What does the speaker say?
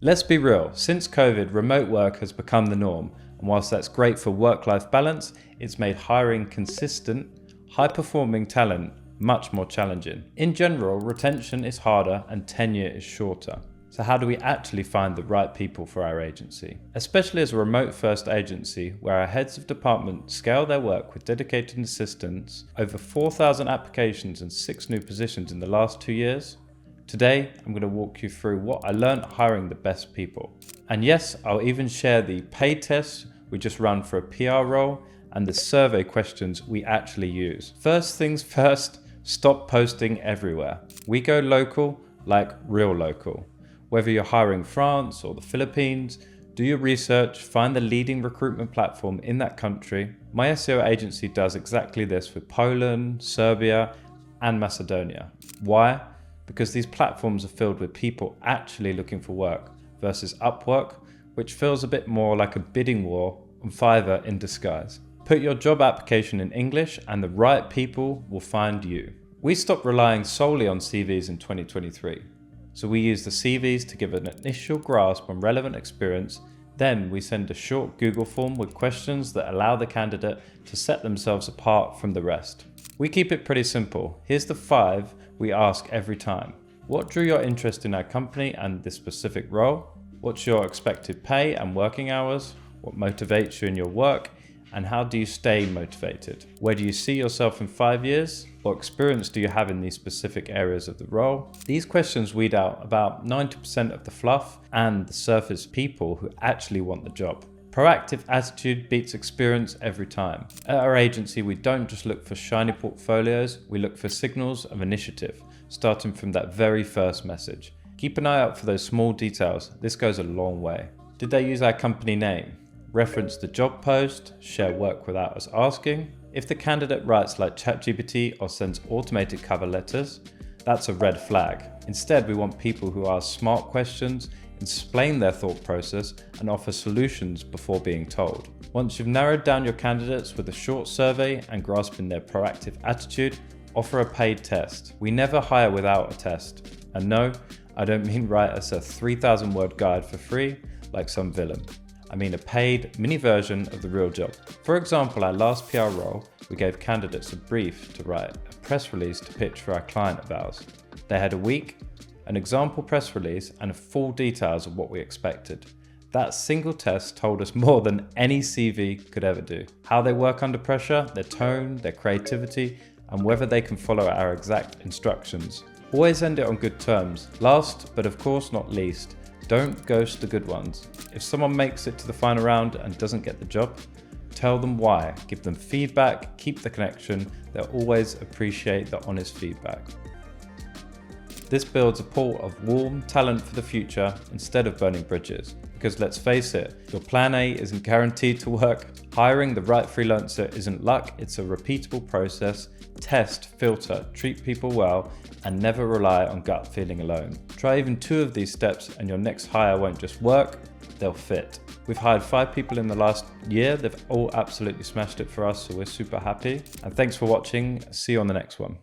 Let's be real, since COVID, remote work has become the norm, and whilst that's great for work-life balance, it's made hiring consistent, high-performing talent much more challenging. In general, retention is harder and tenure is shorter. So how do we actually find the right people for our agency? Especially as a remote-first agency where our heads of department scale their work with dedicated assistants, over 4,000 applications and 6 new positions in the last 2 years. Today, I'm going to walk you through what I learned hiring the best people. And yes, I'll even share the paid tests we just run for a PR role and the survey questions we actually use. First things first, stop posting everywhere. We go local, like real local. Whether you're hiring France or the Philippines, do your research, find the leading recruitment platform in that country. My SEO agency does exactly this with Poland, Serbia, and Macedonia. Why? Because these platforms are filled with people actually looking for work versus Upwork, which feels a bit more like a bidding war on Fiverr in disguise. Put your job application in English and the right people will find you. We stopped relying solely on CVs in 2023. So we use the CVs to give an initial grasp on relevant experience. Then we send a short Google form with questions that allow the candidate to set themselves apart from the rest. We keep it pretty simple. Here's the 5 we ask every time. What drew your interest in our company and this specific role? What's your expected pay and working hours? What motivates you in your work? And how do you stay motivated? Where do you see yourself in 5 years? What experience do you have in these specific areas of the role? These questions weed out about 90% of the fluff and the surface people who actually want the job. Proactive attitude beats experience every time. At our agency, we don't just look for shiny portfolios, we look for signals of initiative, starting from that very first message. Keep an eye out for those small details. This goes a long way. Did they use our company name? Reference the job post? Share work without us asking? If the candidate writes like ChatGPT or sends automated cover letters, that's a red flag. Instead, we want people who ask smart questions, explain their thought process, and offer solutions before being told. Once you've narrowed down your candidates with a short survey and grasping their proactive attitude, offer a paid test. We never hire without a test. And no, I don't mean write us a 3,000 word guide for free like some villain. I mean a paid mini version of the real job. For example, our last PR role, we gave candidates a brief to write a press release to pitch for our client of ours. They had a week, an example press release, and full details of what we expected. That single test told us more than any CV could ever do. How they work under pressure, their tone, their creativity, and whether they can follow our exact instructions. Always end it on good terms. Last, but of course not least, don't ghost the good ones. If someone makes it to the final round and doesn't get the job, tell them why, give them feedback, keep the connection. They'll always appreciate the honest feedback. This builds a pool of warm talent for the future instead of burning bridges. Because let's face it, your plan A isn't guaranteed to work. Hiring the right freelancer isn't luck, it's a repeatable process. Test, filter, treat people well, and never rely on gut feeling alone. Try even 2 of these steps and your next hire won't just work, they'll fit. We've hired 5 people in the last year. They've all absolutely smashed it for us, so we're super happy. And thanks for watching. See you on the next one.